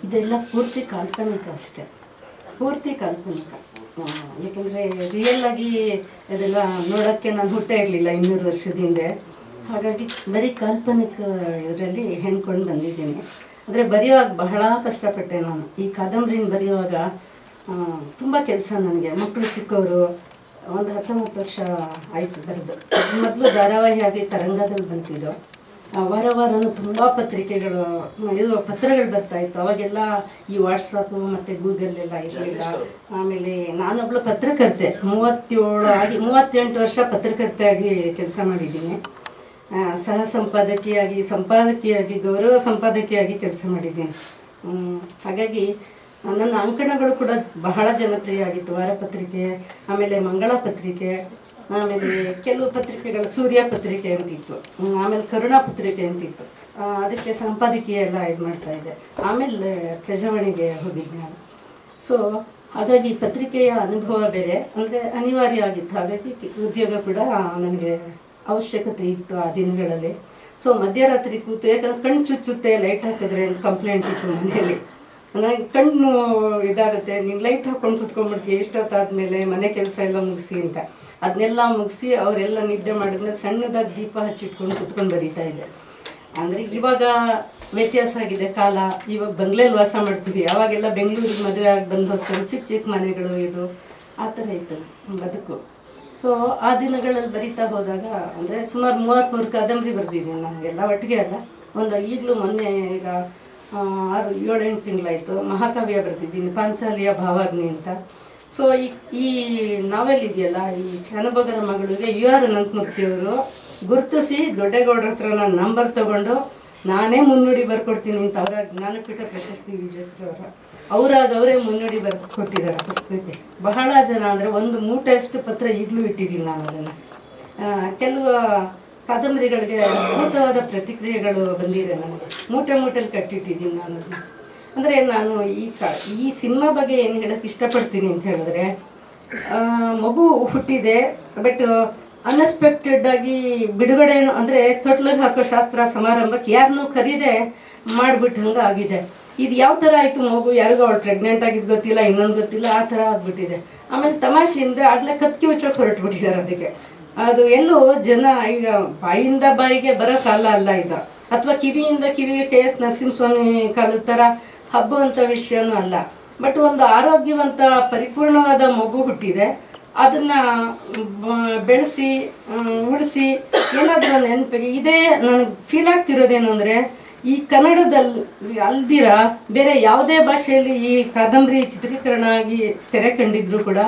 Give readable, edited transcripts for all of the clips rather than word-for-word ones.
ಇದೆಲ್ಲ ಪೂರ್ತಿ ಕಾಲ್ಪನಿಕ ಅಷ್ಟೇ, ಪೂರ್ತಿ ಕಾಲ್ಪನಿಕ. ಯಾಕಂದರೆ ರಿಯಲ್ ಆಗಿ ಅದೆಲ್ಲ ನೋಡೋಕ್ಕೆ ನಾನು ಹುಟ್ಟೇ ಇರಲಿಲ್ಲ 200 ವರ್ಷದ ಹಿಂದೆ. ಹಾಗಾಗಿ ಬರೀ ಕಾಲ್ಪನಿಕ ಇದರಲ್ಲಿ ಹೆಣ್ಕೊಂಡು ಬಂದಿದ್ದೀನಿ. ಆದರೆ ಬರೆಯುವಾಗ ಬಹಳ ಕಷ್ಟಪಟ್ಟೆ ನಾನು. ಈ ಕಾದಂಬರಿನ ಬರೆಯುವಾಗ ತುಂಬ ಕೆಲಸ ನನಗೆ. ಮಕ್ಕಳು ಚಿಕ್ಕವರು, ಒಂದು 19 ವರ್ಷ ಆಯಿತು ಬರೆದು. ಮೊದಲು ಧಾರಾವಾಹಿಯಾಗಿ ತರಂಗದಲ್ಲಿ ಬಂತಿದ್ದು. ವಾರ ವಾರನೂ ತುಂಬ ಪತ್ರಿಕೆಗಳು, ಪತ್ರಗಳು ಬರ್ತಾಯಿತ್ತು. ಅವಾಗೆಲ್ಲ ಈ ವಾಟ್ಸಪ್ಪು ಮತ್ತು ಗೂಗಲ್ಲೆಲ್ಲ ಇರಲಿಲ್ಲ. ಆಮೇಲೆ ನಾನೊಬ್ಳು ಪತ್ರಕರ್ತೆ, 38 ವರ್ಷ ಪತ್ರಕರ್ತೆಯಾಗಿ ಕೆಲಸ ಮಾಡಿದ್ದೀನಿ. ಸಹ ಸಂಪಾದಕಿಯಾಗಿ ಗೌರವ ಸಂಪಾದಕಿಯಾಗಿ ಕೆಲಸ ಮಾಡಿದ್ದೀನಿ. ಹಾಗಾಗಿ ನನ್ನ ಅಂಕಣಗಳು ಕೂಡ ಬಹಳ ಜನಪ್ರಿಯ ಆಗಿತ್ತು. ವಾರಪತ್ರಿಕೆ, ಆಮೇಲೆ ಮಂಗಳ ಪತ್ರಿಕೆ, ಆಮೇಲೆ ಕೆಲವು ಪತ್ರಿಕೆಗಳು ಸೂರ್ಯ ಪತ್ರಿಕೆ ಅಂತಿತ್ತು, ಆಮೇಲೆ ಕರುಣಾ ಪತ್ರಿಕೆ ಅಂತಿತ್ತು. ಅದಕ್ಕೆ ಸಂಪಾದಕೀಯ ಎಲ್ಲ ಇದು ಮಾಡ್ತಾಯಿದ್ದೆ. ಆಮೇಲೆ ಪ್ರಜಾವಾಣಿಗೆ ಹೋಗಿದ್ದೆ ನಾನು. ಸೊ ಹಾಗಾಗಿ ಪತ್ರಿಕೆಯ ಅನುಭವ ಬೇರೆ, ಅಂದರೆ ಅನಿವಾರ್ಯ ಆಗಿತ್ತು. ಹಾಗಾಗಿ ಉದ್ಯೋಗ ಕೂಡ ನನಗೆ ಅವಶ್ಯಕತೆ ಇತ್ತು ಆ ದಿನಗಳಲ್ಲಿ. ಸೊ ಮಧ್ಯರಾತ್ರಿ ಕೂತು, ಯಾಕಂದ್ರೆ ಕಣ್ಣು ಚುಚ್ಚುತ್ತೆ ಲೈಟ್ ಹಾಕಿದ್ರೆ ಅಂತ ಕಂಪ್ಲೇಂಟ್ ಇತ್ತು ಮನೆಯಲ್ಲಿ. ನನಗೆ ಕಣ್ಣು ಇದಾಗುತ್ತೆ, ನೀನು ಲೈಟ್ ಹಾಕ್ಕೊಂಡು ಕುತ್ಕೊಂಡ್ಬಿಡ್ತೀವಿ ಎಷ್ಟೊತ್ತಾದಮೇಲೆ ಮನೆ ಕೆಲಸ ಎಲ್ಲ ಮುಗಿಸಿ ಅಂತ. ಅದನ್ನೆಲ್ಲ ಮುಗಿಸಿ ಅವರೆಲ್ಲ ನಿದ್ದೆ ಮಾಡಿದ್ಮೇಲೆ ಸಣ್ಣದಾಗಿ ದೀಪ ಹಚ್ಚಿಟ್ಕೊಂಡು ಕುತ್ಕೊಂಡು ಬರೀತಾ ಇದ್ದೆ. ಅಂದರೆ ಇವಾಗ ವ್ಯತ್ಯಾಸ ಆಗಿದೆ ಕಾಲ. ಇವಾಗ ಬಂಗ್ಲೆಯಲ್ಲಿ ವಾಸ ಮಾಡ್ತೀವಿ, ಅವಾಗೆಲ್ಲ ಬೆಂಗಳೂರಿಗೆ ಮದುವೆ ಆಗಿ ಬಂದು ಹೊಸ್ತಾರೆ, ಚಿಕ್ಕ ಚಿಕ್ಕ ಮನೆಗಳು, ಇದು ಆ ಥರ ಇತ್ತು ಬದುಕು. ಸೊ ಆ ದಿನಗಳಲ್ಲಿ ಬರಿತಾ ಹೋದಾಗ ಅಂದರೆ ಸುಮಾರು 33 ಕಾದಂಬರಿ ಬರೆದಿದ್ದೀನಿ ನನಗೆಲ್ಲ ಒಟ್ಟಿಗೆ ಅಲ್ಲ. ಈಗಲೂ ಮೊನ್ನೆ ಈಗ 6-7-8 ತಿಂಗಳಾಯಿತು ಮಹಾಕಾವ್ಯ ಬರೆದಿದ್ದೀನಿ, ಪಾಂಚಾಲಿಯ ಭಾವಾಗ್ನಿ ಅಂತ. ಸೊ ಈ ನಾವೆಲ್ ಇದೆಯಲ್ಲ, ಈ ಶರಣಬಗರ ಮಗಳಿಗೆ UR ಅನಂತಮೂರ್ತಿಯವರು ಗುರುತಿಸಿ ದೊಡ್ಡೇಗೌಡರ ಹತ್ರ ನಾನು ನಂಬರ್ ತೊಗೊಂಡು ನಾನೇ ಮುನ್ನುಡಿ ಬರ್ಕೊಡ್ತೀನಿ ಅಂತ ಅವರ ಜ್ಞಾನಪೀಠ ಪ್ರಶಸ್ತಿ ವಿಜೇತರವರ ಅವರೇ ಮುನ್ನುಡಿ ಬರೆದು ಕೊಟ್ಟಿದ್ದಾರೆ ಪುಸ್ತಕಕ್ಕೆ. ಬಹಳ ಜನ ಅಂದರೆ ಒಂದು ಮೂಟೆಯಷ್ಟು ಪತ್ರ ಈಗಲೂ ಇಟ್ಟಿದ್ದೀನಿ ನಾನು ಅದನ್ನು. ಕೆಲವು ಕಾದಂಬರಿಗಳಿಗೆ ಅದ್ಭುತವಾದ ಪ್ರತಿಕ್ರಿಯೆಗಳು ಬಂದಿದೆ ನನಗೆ. ಮೂಟೆಯಲ್ಲಿ ಕಟ್ಟಿಟ್ಟಿದ್ದೀನಿ ನಾನು ಅದನ್ನು. ಅಂದರೆ ನಾನು ಈ ಸಿನಿಮಾ ಬಗ್ಗೆ ಏನು ಹೇಳೋಕ್ಕೆ ಇಷ್ಟಪಡ್ತೀನಿ ಅಂತ ಹೇಳಿದ್ರೆ, ಮಗು ಹುಟ್ಟಿದೆ, ಬಟ್ ಅನ್ಎಕ್ಸ್ಪೆಕ್ಟೆಡ್ ಆಗಿ ಬಿಡುಗಡೆ ಅಂದರೆ ತೊಟ್ಲಿಗೆ ಹಾಕೋ ಶಾಸ್ತ್ರ ಸಮಾರಂಭಕ್ಕೆ ಯಾರನ್ನೂ ಕರೀದೆ ಮಾಡಿಬಿಟ್ಟಂಗೆ ಆಗಿದೆ. ಇದು ಯಾವ ಥರ ಆಯಿತು, ಮಗು ಯಾರಿಗೂ ಅವಳು ಪ್ರೆಗ್ನೆಂಟ್ ಆಗಿದ್ದು ಗೊತ್ತಿಲ್ಲ, ಇನ್ನೊಂದು ಗೊತ್ತಿಲ್ಲ, ಆ ಥರ ಆಗ್ಬಿಟ್ಟಿದೆ. ಆಮೇಲೆ ತಮಾಷೆಯಿಂದ ಆಗಲೇ ಕತ್ಕಿ ಉಚ್ಚೋಕೆ ಹೊರಟ್ಬಿಟ್ಟಿದ್ದಾರೆ ಅದಕ್ಕೆ. ಅದು ಎಲ್ಲೋ ಜನ ಈಗ ಬಾಯಿಂದ ಬಾಯಿಗೆ ಬರೋ ಕಾಲ ಅಲ್ಲ ಈಗ, ಅಥವಾ ಕಿವಿಯಿಂದ ಕಿವಿಗೆ TS ನರಸಿಂಹಸ್ವಾಮಿ ಕಾಲದ ಥರ ಹಬ್ಬುವಂಥ ವಿಷಯನೂ ಅಲ್ಲ. ಬಟ್ ಒಂದು ಆರೋಗ್ಯವಂತ ಪರಿಪೂರ್ಣವಾದ ಮಗು ಹುಟ್ಟಿದೆ, ಅದನ್ನು ಬೆಳೆಸಿ ಉಳಿಸಿ ಏನಾದರೂ ನೆನಪಿಗೆ ಇದೇ ನನಗೆ ಫೀಲ್ ಆಗ್ತಿರೋದೇನು ಅಂದರೆ, ಈ ಕನ್ನಡದಲ್ಲಿ ಅಲ್ದಿರ ಬೇರೆ ಯಾವುದೇ ಭಾಷೆಯಲ್ಲಿ ಈ ಕಾದಂಬರಿ ಚಿತ್ರೀಕರಣ ಆಗಿ ತೆರೆ ಕಂಡಿದ್ರು ಕೂಡ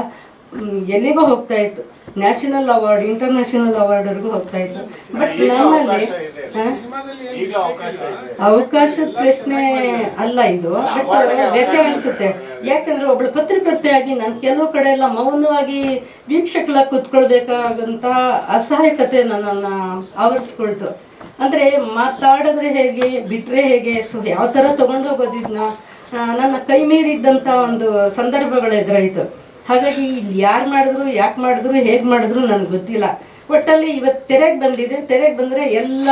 ಎಲ್ಲಿಗೋ ಹೋಗ್ತಾ ಇತ್ತು, ನ್ಯಾಷನಲ್ ಅವಾರ್ಡ್, ಇಂಟರ್ನ್ಯಾಷನಲ್ ಅವಾರ್ಡ್ವರೆಗೂ ಹೋಗ್ತಾ ಇತ್ತು. ಬಟ್ ನಮ್ಮಲ್ಲಿ ಅವಕಾಶದ ಪ್ರಶ್ನೆ ಅಲ್ಲ ಇದು. ಬಟ್ ವ್ಯತ್ಯಾಸ ಅನಿಸುತ್ತೆ. ಯಾಕಂದ್ರೆ ಒಬ್ಳು ಪತ್ರಕರ್ತೆಯಾಗಿ ನಾನು ಕೆಲವು ಕಡೆ ಎಲ್ಲ ಮೌನವಾಗಿ ವೀಕ್ಷಕಳ ಕೂತ್ಕೊಳ್ಬೇಕಾದಂಥ ಅಸಹಾಯಕತೆ ನನ್ನನ್ನು ಆವರಿಸ್ಕೊಳ್ತು. ಅಂದರೆ ಮಾತಾಡಿದ್ರೆ ಹೇಗೆ, ಬಿಟ್ಟರೆ ಹೇಗೆ, ಸೊ ಯಾವ ಥರ ತೊಗೊಂಡು ಹೋಗೋದಿದ್ನ ನನ್ನ ಕೈ ಮೀರಿದ್ದಂಥ ಒಂದು ಸಂದರ್ಭಗಳು ಎದುರಾಯಿತು. ಹಾಗಾಗಿ ಇಲ್ಲಿ ಯಾರು ಮಾಡಿದ್ರು, ಯಾಕೆ ಮಾಡಿದ್ರು, ಹೇಗೆ ಮಾಡಿದ್ರು ನನಗೆ ಗೊತ್ತಿಲ್ಲ. ಒಟ್ಟಲ್ಲಿ ಇವತ್ತು ತೆರೆಗೆ ಬಂದಿದೆ. ತೆರೆಗೆ ಬಂದರೆ ಎಲ್ಲ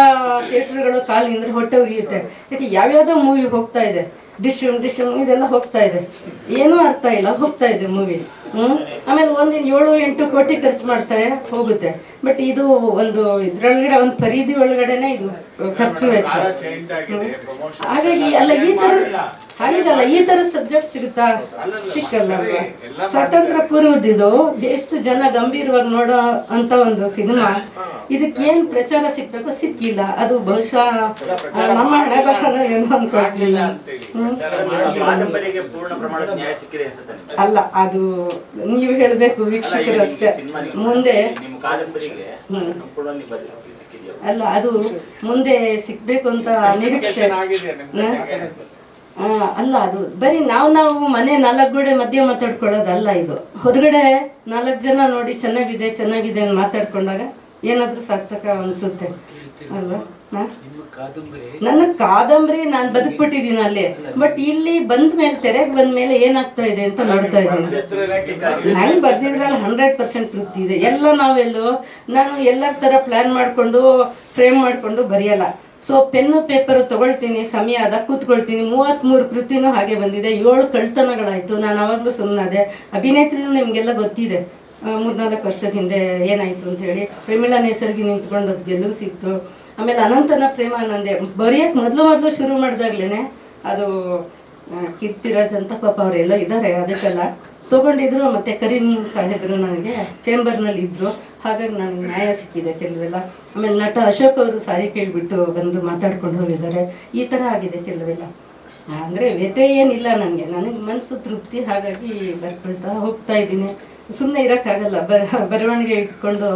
ಥಿಯೇಟ್ರ್ಗಳು ಕಾಲಿಂದ್ರೆ ಹೊಟ್ಟೆ ಉರಿಯುತ್ತೆ. ಯಾಕೆ ಯಾವ್ಯಾವುದೋ ಮೂವಿ ಹೋಗ್ತಾ ಇದೆ, ಡಿಶಮ್ ಇದೆಲ್ಲ ಹೋಗ್ತಾ ಇದೆ, ಏನೂ ಅರ್ಥ ಇಲ್ಲ, ಹೋಗ್ತಾ ಇದೆ ಮೂವಿ. ಆಮೇಲೆ 7-8 ಕೋಟಿ ಖರ್ಚು ಮಾಡ್ತಾರೆ, ಹೋಗುತ್ತೆ. ಬಟ್ ಇದು ಒಂದು ಇದರೊಳಗಡೆ ಒಂದು ಪರಿಧಿ ಒಳಗಡೆನೆ ಇದು ಖರ್ಚು ವೆಚ್ಚ. ಹಾಗಾಗಿ ಹಾಗಲ್ಲ ಈ ಥರ ಸಬ್ಜೆಕ್ಟ್ ಸಿಗುತ್ತಾ? ಸಿಕ್ಕಲ್ಲ. ಸ್ವಾತಂತ್ರ್ಯ ಪೂರ್ವದಿದು ಎಷ್ಟು ಜನ ಗಂಭೀರವಾಗಿ ನೋಡೋ ಅಂತ ಒಂದು ಸಿನಿಮಾ, ಇದಕ್ಕೆ ಏನು ಪ್ರಚಾರ ಸಿಕ್ಬೇಕು, ಸಿಕ್ಕಿಲ್ಲ. ಅದು ಬಹುಶಃ ನಮ್ಮ ಹಣೆ ಬರನ ಏನೋ ಅನ್ಕೊಳ್ತಿಲ್ಲ. ಅಲ್ಲ, ಅದು ನೀವು ಹೇಳಬೇಕು ವೀಕ್ಷಕರು ಅಷ್ಟೇ. ಮುಂದೆ ಅಲ್ಲ, ಅದು ಮುಂದೆ ಸಿಕ್ಬೇಕು ಅಂತ ನಿರೀಕ್ಷೆ. ಅಲ್ಲ, ಅದು ಬರೀ ನಾವು ಮನೆ 4 ಗೋಡೆ ಮಧ್ಯೆ ಮಾತಾಡ್ಕೊಳ್ಳೋದಲ್ಲ. ಇದು ಹೊರಗಡೆ 4 ಜನ ನೋಡಿ ಚೆನ್ನಾಗಿದೆ ಅಂತ ಮಾತಾಡ್ಕೊಂಡಾಗ ಏನಾದ್ರೂ ಸಾರ್ಥಕ ಅನ್ಸುತ್ತೆ ಅಲ್ವಾ? ನನ್ನ ಕಾದಂಬರಿ ನಾನು ಬದುಕ್ಬಿಟ್ಟಿದ್ದೀನಿ ಅಲ್ಲಿ. ಬಟ್ ಇಲ್ಲಿ ಬಂದ ಮೇಲೆ, ತೆರೆಗೆ ಬಂದ ಮೇಲೆ ಏನಾಗ್ತಾ ಇದೆ ಅಂತ ನೋಡ್ತಾ ಇದ್ದೀನಿ. ನಾನು ಬರ್ದಿದ್ರಲ್ಲಿ 100% ತೃಪ್ತಿ ಇದೆ. ಎಲ್ಲ ನಾವೆಲ್ಲೋ ನಾನು ಎಲ್ಲರ ಥರ ಪ್ಲ್ಯಾನ್ ಮಾಡಿಕೊಂಡು ಫ್ರೇಮ್ ಮಾಡಿಕೊಂಡು ಬರೆಯಲ್ಲ. ಸೊ ಪೆನ್ನು ಪೇಪರು ತಗೊಳ್ತೀನಿ, ಸಮಯ ಆದ ಕೂತ್ಕೊಳ್ತೀನಿ. 33 ಕೃತಿನೂ ಹಾಗೆ ಬಂದಿದೆ. 7 ಕಳ್ತನಗಳಾಯಿತು. ನಾನು ಆವಾಗಲೂ ಸುಮ್ಮನಾದೆ. ಅಭಿನೇತ್ರಿನೂ ನಿಮಗೆಲ್ಲ ಗೊತ್ತಿದೆ, 3-4 ವರ್ಷದ ಹಿಂದೆ ಏನಾಯಿತು ಅಂತ ಹೇಳಿ. ಪ್ರಮೀಳಾ ನೇಸರ್ಗಿ ನಿಂತ್ಕೊಂಡು ಅದು ಗೆಲುವು ಸಿಕ್ತು. ಆಮೇಲೆ ಅನಂತನ ಪ್ರೇಮಾನಂದೆ ಬರೆಯೋಕ್ಕೆ ಮೊದಲು ಶುರು ಮಾಡಿದಾಗ್ಲೇ ಅದು ಕೀರ್ತಿರಾಜ್ ಅಂತ ಪಾಪ ಅವರೆಲ್ಲ ಇದ್ದಾರೆ, ಅದಕ್ಕೆಲ್ಲ ತೊಗೊಂಡಿದ್ರು. ಮತ್ತು ಕರೀಂ ಸಾಹೇಬರು ನನಗೆ ಚೇಂಬರ್ನಲ್ಲಿ ಇದ್ದರು, ಹಾಗಾಗಿ ನನಗೆ ನ್ಯಾಯ ಸಿಕ್ಕಿದೆ ಕೆಲವೆಲ್ಲ. ಆಮೇಲೆ ನಟ ಅಶೋಕ್ ಅವರು ಸಾರಿ ಕೇಳಿಬಿಟ್ಟು ಬಂದು ಮಾತಾಡ್ಕೊಂಡು ಹೋಗಿದ್ದಾರೆ. ಈ ಥರ ಆಗಿದೆ ಕೆಲವೆಲ್ಲ. ಅಂದರೆ ವ್ಯಥೆ ಏನಿಲ್ಲ ನನಗೆ ಮನಸ್ಸು ತೃಪ್ತಿ. ಹಾಗಾಗಿ ಬರ್ಕೊಳ್ತಾ ಹೋಗ್ತಾ ಇದ್ದೀನಿ. ಸುಮ್ಮನೆ ಇರೋಕ್ಕಾಗಲ್ಲ. ಬರವಣಿಗೆ ಇಟ್ಕೊಂಡು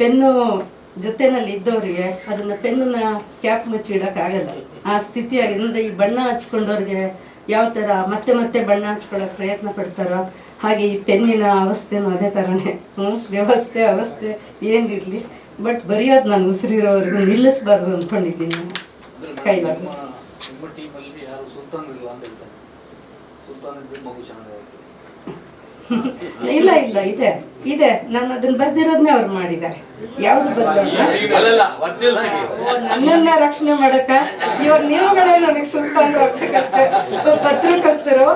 ಪೆನ್ನು ಜೊತೆನಲ್ಲಿ ಇದ್ದವರಿಗೆ ಅದನ್ನು ಪೆನ್ನನ್ನ ಕ್ಯಾಪ್ ಮುಚ್ಚಿ ಇಡೋಕ್ಕಾಗಲ್ಲ, ಆ ಸ್ಥಿತಿ ಆಗಿದೆ. ಅಂದರೆ ಈ ಬಣ್ಣ ಹಚ್ಕೊಂಡವ್ರಿಗೆ ಯಾವ ಥರ ಮತ್ತೆ ಬಣ್ಣ ಹಚ್ಕೊಳ್ಳೋಕೆ ಪ್ರಯತ್ನ ಪಡ್ತಾರೋ ಹಾಗೆ ಈ ಪೆನ್ನಿನ ಅವಸ್ಥೆನೂ ಅದೇ ಥರನೇ. ಅವಸ್ಥೆ ಏನಿರಲಿ, ಬಟ್ ಬರೆಯೋದು ನಾನು ಉಸಿರಿರೋವರೆಗೂ ನಿಲ್ಲಿಸಬಾರ್ದು ಅಂದ್ಕೊಂಡಿದ್ದೀನಿ. ಕೈಲಾಗ ಇಲ್ಲ ಇದೆ ನಾನು ಅದನ್ನ ಬರ್ದಿರೋದನ್ನೇ ಅವ್ರು ಮಾಡಿದ್ದಾರೆ. ಯಾವ್ದು ನನ್ನನ್ನ ರಕ್ಷಣೆ ಮಾಡಕ್ಕ ಇವಾಗ ನೀವುಗಳೇ ನನಗೆ ಸುಲ್ತಾನ್ ಆಗ್ಬೇಕಷ್ಟೇ. ಪತ್ರಕರ್ತರು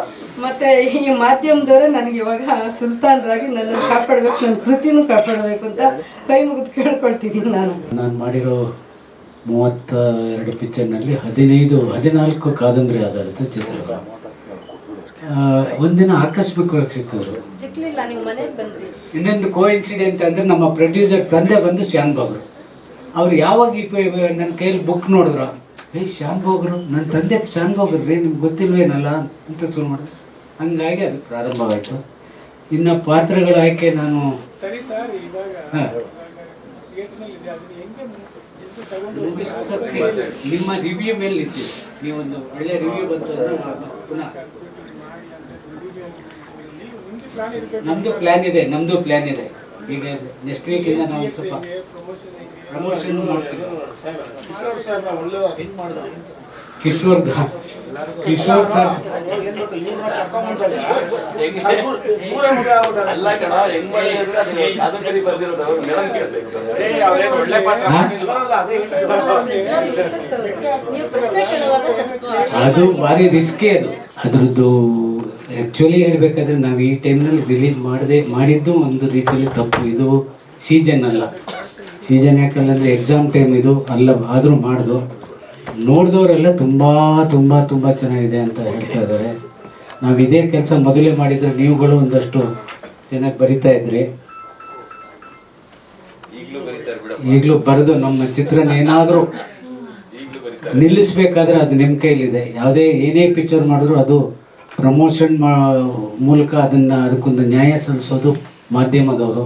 ಮತ್ತೆ ಈ ಮಾಧ್ಯಮದವರೇ ನನಗೆ ಇವಾಗ ಸುಲ್ತಾನ್ರಾಗಿ ನನ್ನನ್ನು ಕಾಪಾಡ್ಬೇಕು, ನನ್ನ ಕೃತಿನೂ ಕಾಪಾಡಬೇಕು ಅಂತ ಕೈ ಮುಗಿದು ಕೇಳ್ಕೊಳ್ತಿದ್ದೀನಿ. ನಾನು ಮಾಡಿರೋ 32 ಪಿಕ್ಚರ್ನಲ್ಲಿ 14 ಕಾದಂಬರಿ ಆಧಾರಿತ ಚಿತ್ರ. ಒಂದಿನ ಆಕಸ್ಮಿಕವಾಗಿ ಸಿಕ್ಲಿಲ್ಲ, ನೀವು ಮನೆಗೆ ಬಂದ್ರಿ. ಇನ್ನೊಂದು ಕೋಇನ್ಸಿಡೆಂಟ್ ಅಂದರೆ ನಮ್ಮ ಪ್ರೊಡ್ಯೂಸರ್ ತಂದೆ ಬಂದು ಶ್ಯಾನ್ ಬಾಗ್ರು. ಅವ್ರು ಯಾವಾಗ ನನ್ನ ಕೈಯಲ್ಲಿ ಬುಕ್ ನೋಡಿದ್ರು, ಶ್ಯಾನ್ ಬಾಗ್ರು, ನನ್ನ ತಂದೆ ಶ್ಯಾನ್ ಬಾಗ್ರು ರೀ, ನಿಮ್ಗೆ ಗೊತ್ತಿಲ್ವೇನಲ್ಲ ಅಂತ ಶುರು ಮಾಡಿದ್ರು. ಹಂಗಾಗಿ ಅದು ಪ್ರಾರಂಭವಾಯಿತು. ಇನ್ನು ಪಾತ್ರಗಳ ಆಯ್ಕೆ ನಾನು ನಿಮ್ಮ ರಿವ್ಯೂ ಮೇಲೆ ನಿಂತಿದೆ. ನೀವೊಂದು ಒಳ್ಳೆ ರಿವ್ಯೂ ಬಂತು ಅಂದರೆ ಪುನಃ ನಮ್ಮದು ಪ್ಲ್ಯಾನ್ ಇದೆ. ಈಗ ನೆಕ್ಸ್ಟ್ ವೀಕಿಂದ ನಾವು ಸ್ವಲ್ಪ ಪ್ರಮೋಷನ್ ಮಾಡ್ತೀವಿ. ಕಿಶೋರ್ ಸರ್ ಅದು ಭಾರಿ ರಿಸ್ಕೇ. ಅದ್ರದ್ದು ಆ್ಯಕ್ಚುಲಿ ಹೇಳಬೇಕಾದ್ರೆ ನಾವು ಈ ಟೈಮ್ನಲ್ಲಿ ರಿಲೀಸ್ ಮಾಡಿದ್ದು ಒಂದು ರೀತಿಯಲ್ಲಿ ತಪ್ಪು. ಇದು ಸೀಸನ್ ಅಲ್ಲ. ಸೀಸನ್ ಯಾಕಲ್ಲ ಅಂದರೆ ಎಕ್ಸಾಮ್ ಟೈಮ್ ಇದು ಅಲ್ಲ, ಆದರೂ ಮಾಡ್ದು. ನೋಡಿದವರೆಲ್ಲ ತುಂಬ ಚೆನ್ನಾಗಿದೆ ಅಂತ ಹೇಳ್ತಾ ಇದ್ದಾರೆ. ನಾವು ಇದೇ ಕೆಲಸ ಮೊದಲೇ ಮಾಡಿದರೆ ನೀವುಗಳು ಒಂದಷ್ಟು ಚೆನ್ನಾಗಿ ಬರಿತಾ ಇದ್ರಿ. ಈಗಲೂ ಬರೆದು ನಮ್ಮ ಚಿತ್ರನ ಏನಾದರೂ ನಿಲ್ಲಿಸ್ಬೇಕಾದ್ರೆ ಅದು ನಿಮ್ಮ ಕೈಲಿದೆ. ಏನೇ ಪಿಕ್ಚರ್ ಮಾಡಿದ್ರು ಅದು ಪ್ರಮೋಷನ್ ಮೂಲಕ ಅದಕ್ಕೊಂದು ನ್ಯಾಯ ಸಲ್ಲಿಸೋದು ಮಾಧ್ಯಮದವರು.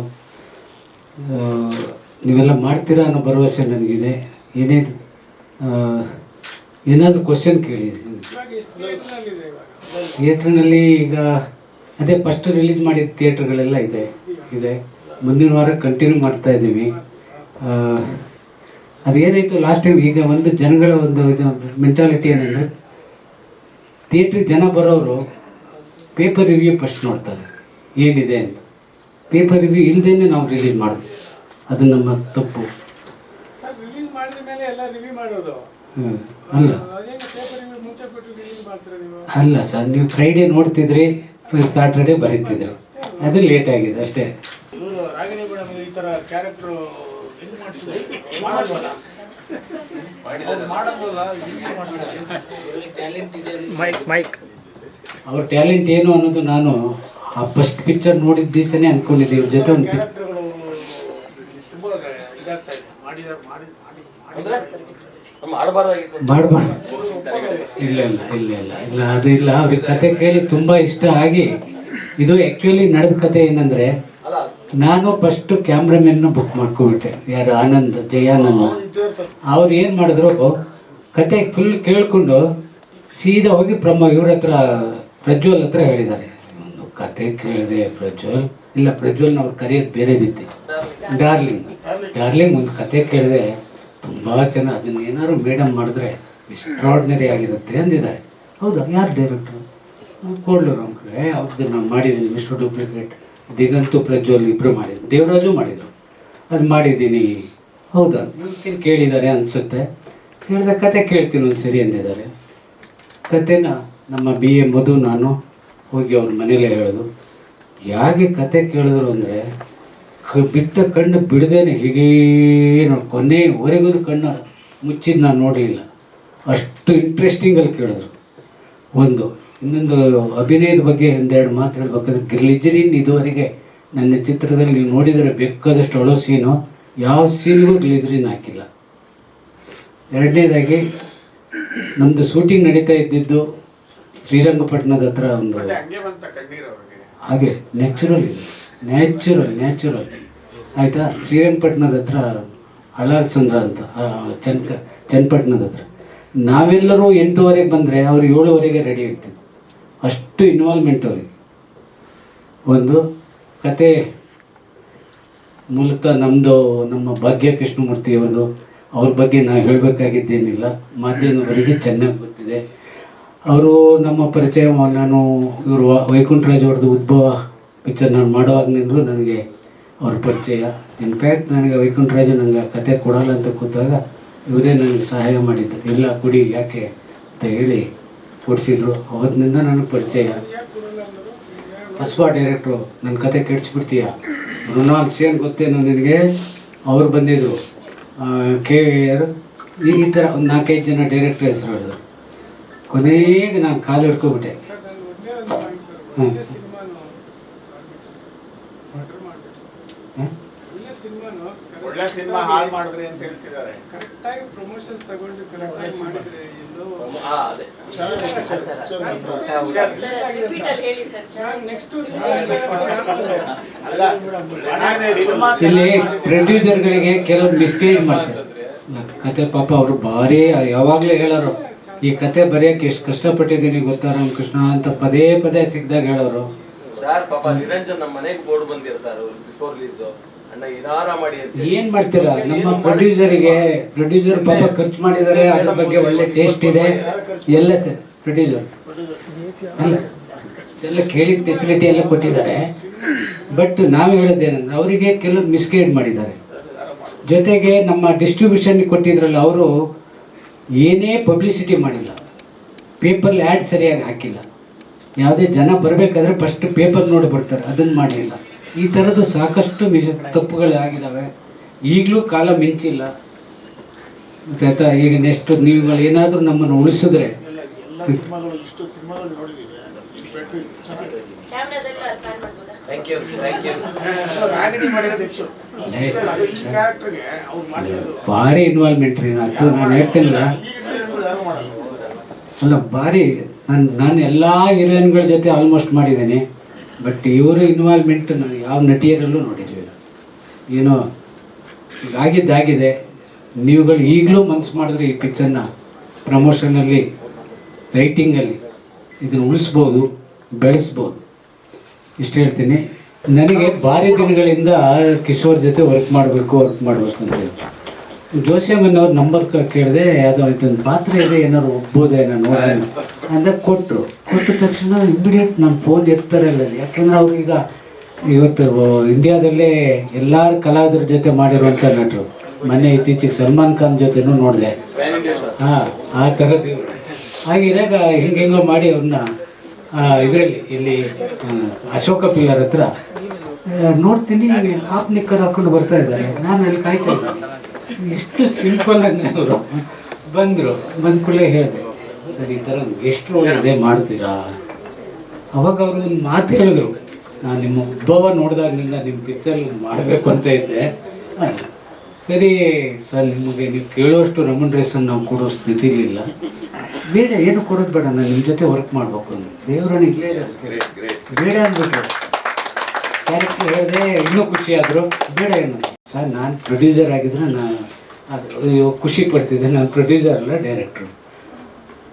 ನೀವೆಲ್ಲ ಮಾಡ್ತೀರಾ ಅನ್ನೋ ಭರವಸೆ ನನಗಿದೆ. ಏನಾದರೂ ಕ್ವಶನ್ ಕೇಳಿ. ಥಿಯೇಟ್ರ್ನಲ್ಲಿ ಈಗ ಅದೇ ಫಸ್ಟ್ ರಿಲೀಸ್ ಮಾಡಿದ ಥಿಯೇಟ್ರ್ಗಳೆಲ್ಲ ಇದೆ. ಮುಂದಿನ ವಾರ ಕಂಟಿನ್ಯೂ ಮಾಡ್ತಾ ಇದ್ದೀವಿ. ಅದೇನಾಯಿತು ಲಾಸ್ಟ್ ಟೈಮ್, ಈಗ ಒಂದು ಜನಗಳ ಒಂದು ಇದು ಮೆಂಟಾಲಿಟಿ ಏನಂದರೆ, ಥಿಯೇಟ್ರಿಗೆ ಜನ ಬರೋರು ಪೇಪರ್ ರಿವ್ಯೂ ಫಸ್ಟ್ ನೋಡ್ತಾರೆ ಏನಿದೆ ಅಂತ. ಪೇಪರ್ ರಿವ್ಯೂ ಇಲ್ಲದೇನೆ ನಾವು ರಿಲೀಸ್ ಮಾಡಿದ್ವಿ. ಅದು ನಮ್ಮ ತಪ್ಪು. ಅಲ್ಲ ಸರ್, ನೀವು ಫ್ರೈಡೇ ನೋಡ್ತಿದ್ರಿ, ಸ್ಯಾಟರ್ಡೇ ಬರೀತಿದ್ರಿ, ಅದು ಲೇಟ್ ಆಗಿದೆ ಅಷ್ಟೇ. ಅವ್ರ ಟ್ಯಾಲೆಂಟ್ ಏನು ಅನ್ನೋದು ನಾನು ಆ ಫಸ್ಟ್ ಪಿಕ್ಚರ್ ನೋಡಿದ ದಿವಸನೇ ಅಂದ್ಕೊಂಡಿದ್ದೆ. ಇವ್ರ ಜೊತೆ ಒಂದು ಮಾಡಬಾರ್ದು. ಇಲ್ಲ ಅದು ಇಲ್ಲ. ಅವ್ರಿಗೆ ಕತೆ ಕೇಳಿ ತುಂಬ ಇಷ್ಟ ಆಗಿ, ಇದು ಆ್ಯಕ್ಚುಲಿ ನಡೆದ ಕತೆ ಏನಂದರೆ, ನಾನು ಫಸ್ಟ್ ಕ್ಯಾಮ್ರಾಮನ್ನ ಬುಕ್ ಮಾಡ್ಕೊಬಿಟ್ಟೆ. ಯಾರು ಜಯಾನಂದ್ ಅವ್ರು ಏನು ಮಾಡಿದ್ರು, ಕತೆ ಫುಲ್ ಕೇಳಿಕೊಂಡು ಸೀದಾ ಹೋಗಿ ಇವ್ರ ಹತ್ರ ಪ್ರಜ್ವಲ್ ಹತ್ರ ಹೇಳಿದ್ದಾರೆ. ಒಂದು ಕತೆ ಕೇಳಿದೆ ಪ್ರಜ್ವಲ್ನ ಅವ್ರು ಕರೆಯೋದು ಬೇರೆ ರೀತಿ. ಡಾರ್ಲಿಂಗ್ ಒಂದು ಕತೆ ಕೇಳಿದೆ, ತುಂಬ ಚೆನ್ನಾಗಿ, ಅದನ್ನು ಏನಾದ್ರು ಮೇಡಮ್ ಮಾಡಿದ್ರೆ ಎಕ್ಸ್ಟ್ರಾರ್ಡಿನರಿ ಆಗಿರುತ್ತೆ ಅಂದಿದ್ದಾರೆ. ಹೌದಾ, ಯಾರು ಡೈರೆಕ್ಟ್ರು? ಕೊಡ್ಲೂರು ನಮ್ಮ ಕಡೆ. ಅವ್ರದ್ದು ನಾವು ಮಾಡಿದ್ದೀನಿ ಮಿಸ್ಟರ್ ಡೂಪ್ಲಿಕೇಟ್. ದಿಗಂತು ಪ್ರಜ್ವಲ್ ಇಬ್ಬರು ಮಾಡಿದ್ರು, ದೇವರಾಜು ಮಾಡಿದರು. ಅದು ಮಾಡಿದ್ದೀನಿ. ಹೌದಾ, ಕೇಳಿದ್ದಾರೆ ಅನಿಸುತ್ತೆ. ಕೇಳಿದ ಕತೆ ಕೇಳ್ತೀನಿ ಒಂದು ಸರಿ ಅಂದಿದ್ದಾರೆ. ಕತೆನ ನಮ್ಮ BA ಮಧು ನಾನು ಹೋಗಿ ಅವ್ರ ಮನೇಲೇ ಹೇಳೋದು. ಹೇಗೆ ಕತೆ ಕೇಳಿದ್ರು ಅಂದರೆ ಬಿಟ್ಟ ಕಣ್ಣು ಬಿಡದೇನೆ ಹೀಗೇ ನೋಡಿ ಕೊನೆವರೆಗೂ ಕಣ್ಣು ಮುಚ್ಚಿದ್ದು ನಾನು ನೋಡಲಿಲ್ಲ. ಅಷ್ಟು ಇಂಟ್ರೆಸ್ಟಿಂಗಲ್ಲಿ ಕೇಳಿದ್ರು. ಇನ್ನೊಂದು ಅಭಿನಯದ ಬಗ್ಗೆ ಒಂದೆರಡು ಮಾತು ಹೇಳ್ಬೇಕಾದ್ರೆ ಗ್ಲಿಜರಿನ್ ಇದುವರೆಗೆ ನನ್ನ ಚಿತ್ರದಲ್ಲಿ ನೀವು ನೋಡಿದರೆ ಬೇಕಾದಷ್ಟು ಅಳೋ ಸೀನು, ಯಾವ ಸೀನ್ಗೂ ಗ್ಲಿಜರಿನ್ ಹಾಕಿಲ್ಲ. ಎರಡನೇದಾಗಿ ನಮ್ಮದು ಶೂಟಿಂಗ್ ನಡೀತಾ ಇದ್ದಿದ್ದು ಶ್ರೀರಂಗಪಟ್ಟಣದ ಹತ್ರ ಒಂದು ಹಾಗೆ ನ್ಯಾಚುರಲ್ ಆಯಿತಾ. ಶ್ರೀರಂಗಪಟ್ಟಣದ ಹತ್ರ ಹಳಾಲ್ಸಂದ್ರ ಅಂತ ಚನ್ನಪಟ್ಟಣದ ಹತ್ರ ನಾವೆಲ್ಲರೂ 8:30 ಬಂದರೆ ಅವ್ರು 7:00 ರೆಡಿ ಇರ್ತಿದ್ರು. ಅಷ್ಟು ಇನ್ವಾಲ್ವ್ಮೆಂಟ್ ಅವ್ರಿಗೆ. ಒಂದು ಕತೆ ಮೂಲತಃ ನಮ್ಮ ಭಾಗ್ಯ ಕೃಷ್ಣಮೂರ್ತಿ ಅವ್ರದ್ದು. ಅವ್ರ ಬಗ್ಗೆ ನಾವು ಹೇಳಬೇಕಾಗಿದ್ದೇನಿಲ್ಲ, ಮಾಧ್ಯಮದವರಿಗೆ ಚೆನ್ನಾಗಿ ಗೊತ್ತಿದೆ. ಅವರು ನಮ್ಮ ಪರಿಚಯ. ನಾನು ಇವರು ವೈಕುಂಠರಾಜ್ ಅವ್ರದ್ದು ಉದ್ಭವ ಪಿಕ್ಚರ್ ನಾನು ಮಾಡೋವಾಗನಿಂದಲೂ ನನಗೆ ಅವ್ರ ಪರಿಚಯ. ಇನ್ಫ್ಯಾಕ್ಟ್ ನನಗೆ ವೈಕುಂಠರಾಜು ನನಗೆ ಕತೆ ಕೊಡಲ್ಲ ಅಂತ ಕೂತಾಗ ಇವರೇ ನನಗೆ ಸಹಾಯ ಮಾಡಿದ್ದು. ಇಲ್ಲ ಕೊಡಿ ಯಾಕೆ ಅಂತ ಹೇಳಿ ಕೊಡಿಸಿದ್ರು. ಅವತ್ತಿನಿಂದ ನನಗೆ ಪರಿಚಯ. ಬಸವ ಡೈರೆಕ್ಟ್ರು ನನ್ನ ಕತೆ ಕೆಡಿಸ್ಬಿಡ್ತೀಯ, ಮೃಣಾಲ್ ಸೇನ್ ಗೊತ್ತೇನೋ ನಿನಗೆ, ಅವ್ರು ಬಂದಿದ್ದರು. KVR ಈ ಥರ ಒಂದು 4-5 ಜನ ಡೈರೆಕ್ಟ್ರ್ ಹೆಸರು ಹೇಳಿದ್ರು. ಕೊನೆಗೆ ನಾನು ಕಾಲು ಹಿಡ್ಕೊಬಿಟ್ಟೆ. ಹಾಂ ಒಳ್ಳೆ ಸಿನಿಮಾ ಹಾಳು ಮಾಡಿದ್ರಿ ಅಂತ ಹೇಳ್ತಿದ್ದಾರೆ. ಕರೆಕ್ಟಾಗಿ ಪ್ರಮೋಷನ್ಸ್ ತಗೊಂಡು ಕರೆಕ್ಟಾಗಿ ಮಾಡಿದ್ರೆ ಇಲ್ಲಿ ಪ್ರೊಡ್ಯೂಸರ್ಗಳಿಗೆ ಕೆಲವು ಮಿಸ್ಗೈಡ್ ಮಾಡ್ತಾರೆ ಕತೆ. ಪಾಪ ಅವರು ಭಾರಿ ಯಾವಾಗಲೂ ಹೇಳೋರು, ಈ ಕತೆ ಬರೆಯೋಕೆ ಎಷ್ಟು ಕಷ್ಟಪಟ್ಟಿದ್ದೀನಿ ಗೊತ್ತಾ ರಾಮಕೃಷ್ಣ ಅಂತ ಪದೇ ಪದೇ ಸಿಕ್ಕಿದಾಗ ಹೇಳೋರು. ಸರ್ ಪಾಪ ನಿರಂಜನ್ ನಮ್ಮ ಮನೆಗೆ ಬೋರ್ಡ್ ಬಂದಿರ ಸರ್ ಬಿಫೋರ್ ರಿಲೀಸ್ ಅಣ್ಣ ಏನಾರ ಮಾಡಿ ಏನ್ ಮಾಡ್ತೀರಾ. ನಮ್ಮ ಪ್ರೊಡ್ಯೂಸರ್ ಪಾಪ ಖರ್ಚು ಮಾಡಿದ್ದಾರೆ, ಅದ್ರ ಬಗ್ಗೆ ಒಳ್ಳೆ ಟೇಸ್ಟ್ ಇದೆ ಎಲ್ಲ ಸರ್. ಪ್ರೊಡ್ಯೂಸರ್ ಅಲ್ಲ ಎಲ್ಲ ಕೇಳಿದ ಫೆಸಿಲಿಟಿ ಎಲ್ಲ ಕೊಟ್ಟಿದ್ದಾರೆ. ಬಟ್ ನಾವು ಹೇಳೋದೇನಂದ್ರೆ ಅವರಿಗೆ ಕೆಲವು ಮಿಸ್ಗೈಡ್ ಮಾಡಿದ್ದಾರೆ. ಜೊತೆಗೆ ನಮ್ಮ ಡಿಸ್ಟ್ರಿಬ್ಯೂಷನ್ ಕೊಟ್ಟಿದ್ರಲ್ಲ, ಅವರು ಏನೇ ಪಬ್ಲಿಸಿಟಿ ಮಾಡಿಲ್ಲ, ಪೇಪರ್ ಆ್ಯಡ್ ಸರಿಯಾಗಿ ಹಾಕಿಲ್ಲ. ಯಾವುದೇ ಜನ ಬರಬೇಕಾದ್ರೆ ಫಸ್ಟ್ ಪೇಪರ್ ನೋಡಿ ಬರ್ತಾರೆ, ಅದನ್ನು ಮಾಡಲಿಲ್ಲ. ಈ ಥರದ್ದು ಸಾಕಷ್ಟು ತಪ್ಪುಗಳು ಆಗಿದ್ದಾವೆ. ಈಗಲೂ ಕಾಲ ಮಿಂಚಿಲ್ಲ. ಗೊತ್ತಾಯ್ತಾ. ಈಗ ನೆಕ್ಸ್ಟ್ ನೀವುಗಳು ಏನಾದರೂ ನಮ್ಮನ್ನು ಉಳಿಸಿದ್ರೆ ಭಾರಿ ಇನ್ವಾಲ್ವ್ಮೆಂಟ್ ರೀ. ನಾನು ಹೇಳ್ತಿಲ್ಲ ಅಲ್ಲ, ಭಾರಿ ನಾನು ಎಲ್ಲ ಹೀರೋಯಿನ್ಗಳ ಜೊತೆ ಆಲ್ಮೋಸ್ಟ್ ಮಾಡಿದ್ದೀನಿ. ಬಟ್ ಇವರು ಇನ್ವಾಲ್ವ್ಮೆಂಟ್ ನಾನು ಯಾವ ನಟಿಯರಲ್ಲೂ ನೋಡಿರಲಿಲ್ಲ. ಏನೋ ಈಗ ಆಗಿದ್ದಾಗಿದೆ. ನೀವುಗಳು ಈಗಲೂ ಮನಸ್ಸು ಮಾಡಿದ್ರೆ ಈ ಪಿಕ್ಚರ್ನ ಪ್ರಮೋಷನಲ್ಲಿ, ರೈಟಿಂಗಲ್ಲಿ ಇದನ್ನು ಉಳಿಸ್ಬೋದು, ಬೆಳೆಸ್ಬೋದು. ಇಷ್ಟು ಹೇಳ್ತೀನಿ. ನನಗೆ ಭಾರಿ ದಿನಗಳಿಂದ ಕಿಶೋರ್ ಜೊತೆ ವರ್ಕ್ ಮಾಡಬೇಕು ಅಂತ ಹೇಳಿ ಜೋಶಿಯಮ್ಮನವ್ರ ನಂಬರ್ ಕೇಳಿದೆ. ಯಾವುದೋ ಇದೊಂದು ಪಾತ್ರ ಇದೆ, ಏನಾದ್ರು ಒಗ್ಬೋದೇನೋ ನೋಡಿ ಅಂತ ಕೊಟ್ಟ ತಕ್ಷಣ ಇಮಿಡಿಯೇಟ್ ನನ್ನ ಫೋನ್ ಎತ್ತಾರೆ ಇಲ್ಲ. ಯಾಕೆಂದ್ರೆ ಅವ್ರೀಗ ಇವತ್ತು ಇಂಡಿಯಾದಲ್ಲೇ ಎಲ್ಲ ಕಲಾವಿದರ ಜೊತೆ ಮಾಡಿರುವಂಥ ನಟರು. ಮೊನ್ನೆ ಇತ್ತೀಚೆಗೆ ಸಲ್ಮಾನ್ ಖಾನ್ ಜೊತೆನೂ ನೋಡಿದೆ. ಹಾಂ, ಆ ಥರದ್ದು ಹಾಗಿರಾಗ ಹಿಂಗೋ ಮಾಡಿ ಅವ್ರನ್ನ ಇದರಲ್ಲಿ ಇಲ್ಲಿ ಅಶೋಕ ಪಿಲ್ಲರ್ ಹತ್ರ ನೋಡ್ತೀನಿ, ಹಾಫ್ ನಿಕ್ಕರ್ ಹಾಕೊಂಡು ಬರ್ತಾ ಇದ್ದಾರೆ. ನಾನು ಅಲ್ಲಿ ಕಾಯ್ತಾ ಇದ್ದೆ. ಎಷ್ಟು ಸಿಂಪಲ್ ಅಂದರೆ ಅವರು ಬಂದ ಕೂಡಲೇ ಹೇಳಿದೆ, ಸರ್ ಈ ಥರ ಗೆಸ್ಟ್ ರೋಲ್ ಇದೆ ಮಾಡ್ತೀರಾ? ಅವಾಗ ಅವರು ಒಂದು ಮಾತು ಹೇಳಿದ್ರು, ನಾನು ನಿಮ್ಮ ಉದ್ಭವ ನೋಡಿದಾಗಿನಿಂದ ನಿಮ್ಮ ಪಿಕ್ಚರ್ ಮಾಡಬೇಕು ಅಂತ ಇದ್ದೆ. ಸರಿ ಸರ್, ನಿಮಗೆ ನೀವು ಕೇಳುವಷ್ಟು ರೆಮ್ಯುನರೇಷನ್ ನಾವು ಕೊಡೋ ಸ್ಥಿತಿಲಿಲ್ಲ, ಬೇಡ ಏನು ಕೊಡೋದು ಬೇಡ, ನಾನು ನಿಮ್ಮ ಜೊತೆ ವರ್ಕ್ ಮಾಡಬೇಕು ಅಂದ್ರೆ ದೇವರನ್ನ ಇಲ್ಲೇ ಬೇಡ ಅಂದ್ಬಿಟ್ರು. ಕ್ಯಾರೆಕ್ಟರ್ ಹೇಳಿದೆ, ಇನ್ನೂ ಖುಷಿಯಾದರು. ಬೇಡ ಏನು ಸರ್, ನಾನು ಪ್ರೊಡ್ಯೂಸರ್ ಆಗಿದ್ರೆ ನಾನು ಅದು ಖುಷಿ ಪಡ್ತಿದ್ದೆ. ನಾನು ಪ್ರೊಡ್ಯೂಸರ್ ಅಲ್ಲ, ಡೈರೆಕ್ಟ್ರು.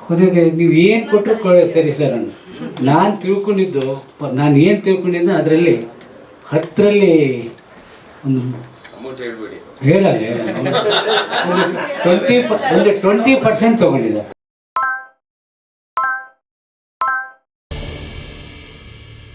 ಕೊನೆಗೆ ನೀವು ಏನು ಕೊಟ್ಟರು ಸರಿ ಸರ್ ಅಂದ. ನಾನು ಏನು ತಿಳ್ಕೊಂಡಿದ್ದೆ ಅದರಲ್ಲಿ 10ರಲ್ಲಿ ಒಂದು ಹೇಳಲ್ಲ 20% ತೊಗೊಂಡಿದ್ದೆ.